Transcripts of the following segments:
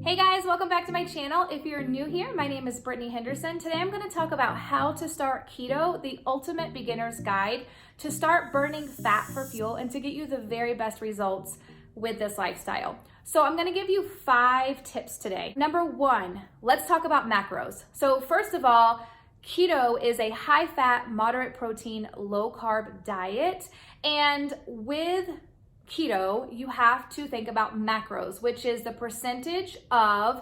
Hey guys, welcome back to my channel. If you're new here, my name is Britney Henderson. Today I'm going to talk about how to start keto, the ultimate beginner's guide to start burning fat for fuel and to get you the very best results with this lifestyle. So I'm going to give you 5 tips today. Number 1, let's talk about macros. So first of all, keto is a high fat, moderate protein, low carb diet. And with keto, you have to think about macros, which is the percentage of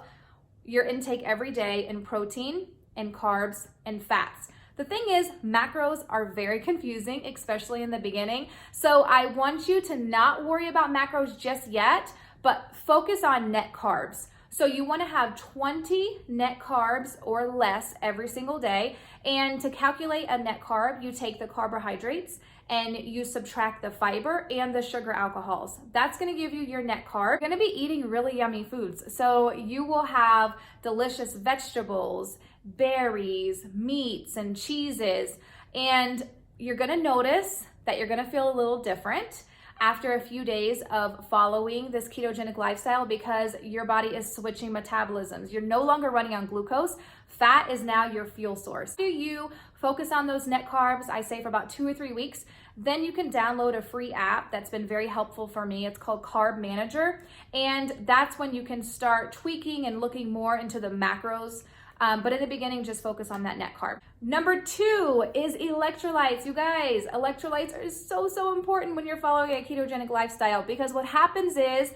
your intake every day in protein and carbs and fats. The thing is, macros are very confusing, especially in the beginning. So I want you to not worry about macros just yet, but focus on net carbs. So you want to have 20 net carbs or less every single day. And to calculate a net carb, you take the carbohydrates and you subtract the fiber and the sugar alcohols. That's gonna give you your net carb. You're gonna be eating really yummy foods. So you will have delicious vegetables, berries, meats, and cheeses. And you're gonna notice that you're gonna feel a little different after a few days of following this ketogenic lifestyle because your body is switching metabolisms. You're no longer running on glucose. Fat is now your fuel source. After you focus on those net carbs, I say for about 2 or 3 weeks, then you can download a free app that's been very helpful for me. It's called Carb Manager. And that's when you can start tweaking and looking more into the macros. But in the beginning, just focus on that net carb. Number 2 is electrolytes. You guys, electrolytes are so important when you're following a ketogenic lifestyle because what happens is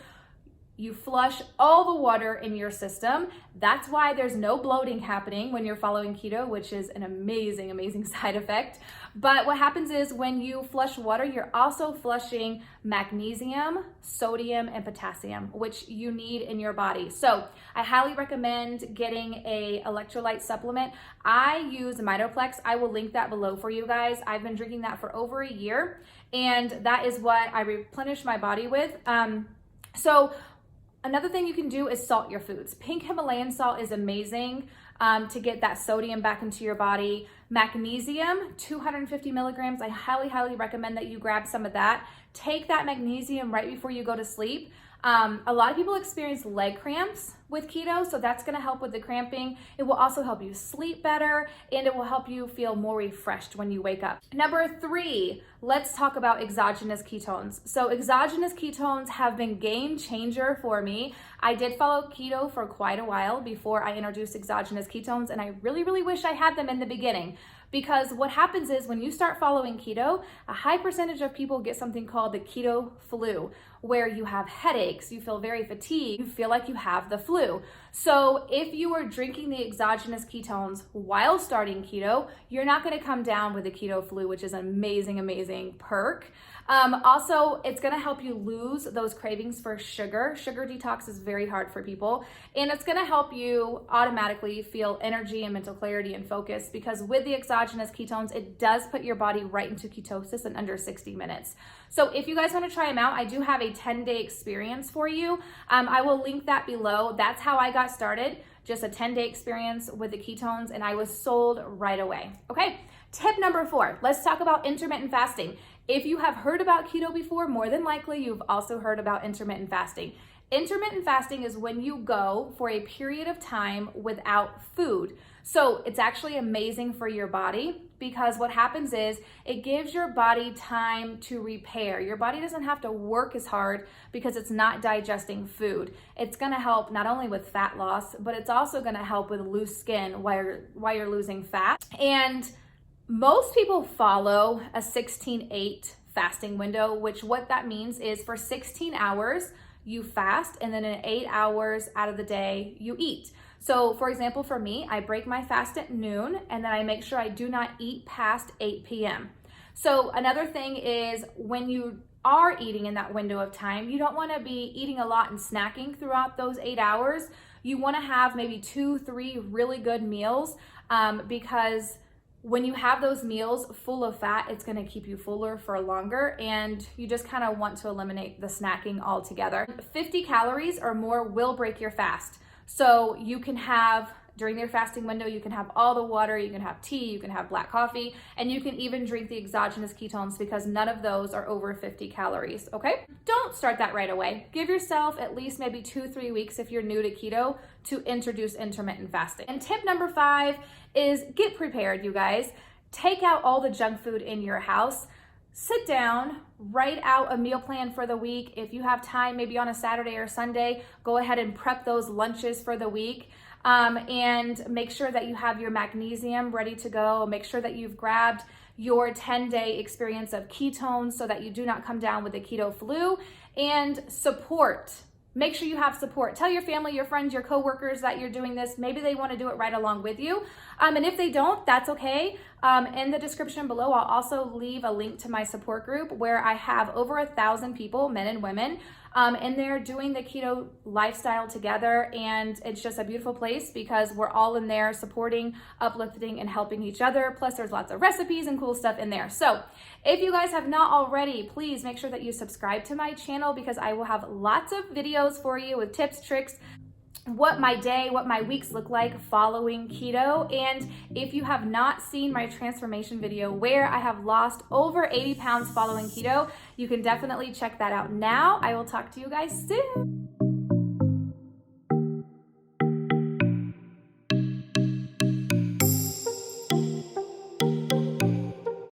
you flush all the water in your system. That's why there's no bloating happening when you're following keto, which is an amazing side effect. But what happens is when you flush water, you're also flushing magnesium, sodium, and potassium, which you need in your body. So I highly recommend getting a electrolyte supplement. I use Mito PLEX. I will link that below for you guys. I've been drinking that for over a year, and that is what I replenish my body with. Another thing you can do is salt your foods. Pink Himalayan salt is amazing to get that sodium back into your body. Magnesium, 250 milligrams. I highly recommend that you grab some of that. Take that magnesium right before you go to sleep. A lot of people experience leg cramps with keto, so that's gonna help with the cramping. It will also help you sleep better, and it will help you feel more refreshed when you wake up. Number 3, let's talk about exogenous ketones. So exogenous ketones have been game changer for me. I did follow keto for quite a while before I introduced exogenous ketones, and I really wish I had them in the beginning. Because what happens is when you start following keto, a high percentage of people get something called the keto flu, where you have headaches, you feel very fatigued, you feel like you have the flu. So if you are drinking the exogenous ketones while starting keto, you're not gonna come down with the keto flu, which is an amazing perk. Also, it's gonna help you lose those cravings for sugar. Sugar detox is very hard for people, and it's gonna help you automatically feel energy and mental clarity and focus because with the exogenous ketones, it does put your body right into ketosis in under 60 minutes. So if you guys wanna try them out, I do have a 10-day experience for you. I will link that below. That's how I got started, just a 10-day experience with the ketones, and I was sold right away. Okay, tip number 4, let's talk about intermittent fasting. If you have heard about keto before, more than likely you've also heard about intermittent fasting. Intermittent fasting is when you go for a period of time without food. So it's actually amazing for your body because what happens is it gives your body time to repair. Your body doesn't have to work as hard because it's not digesting food. It's gonna help not only with fat loss, but it's also gonna help with loose skin while you're losing fat. And most people follow a 16-8 fasting window, which what that means is for 16 hours, you fast, and then in 8 hours out of the day, you eat. So for example, for me, I break my fast at noon, and then I make sure I do not eat past 8 p.m. So another thing is when you are eating in that window of time, you don't wanna be eating a lot and snacking throughout those 8 hours. You wanna have maybe 2-3 really good meals because when you have those meals full of fat, it's gonna keep you fuller for longer, and you just kind of want to eliminate the snacking altogether. 50 calories or more will break your fast. So you can have, during your fasting window, you can have all the water, you can have tea, you can have black coffee, and you can even drink the exogenous ketones because none of those are over 50 calories, okay? Don't start that right away. Give yourself at least maybe 2-3 weeks if you're new to keto to introduce intermittent fasting. And tip number 5 is get prepared, you guys. Take out all the junk food in your house. Sit down, write out a meal plan for the week. If you have time, maybe on a Saturday or Sunday, go ahead and prep those lunches for the week. And make sure that you have your magnesium ready to go. Make sure that you've grabbed your 10-day experience of ketones so that you do not come down with the keto flu. And support. Make sure you have support. Tell your family, your friends, your coworkers that you're doing this. Maybe they want to do it right along with you. And if they don't, that's okay. In the description below, I'll also leave a link to my support group where I have over 1,000 people, men and women, and they're doing the keto lifestyle together. And it's just a beautiful place because we're all in there supporting, uplifting, and helping each other. Plus there's lots of recipes and cool stuff in there. So if you guys have not already, please make sure that you subscribe to my channel because I will have lots of videos for you with tips, tricks, what my day, what my weeks look like following keto. And if you have not seen my transformation video where I have lost over 80 pounds following keto, you can definitely check that out now. I will talk to you guys soon.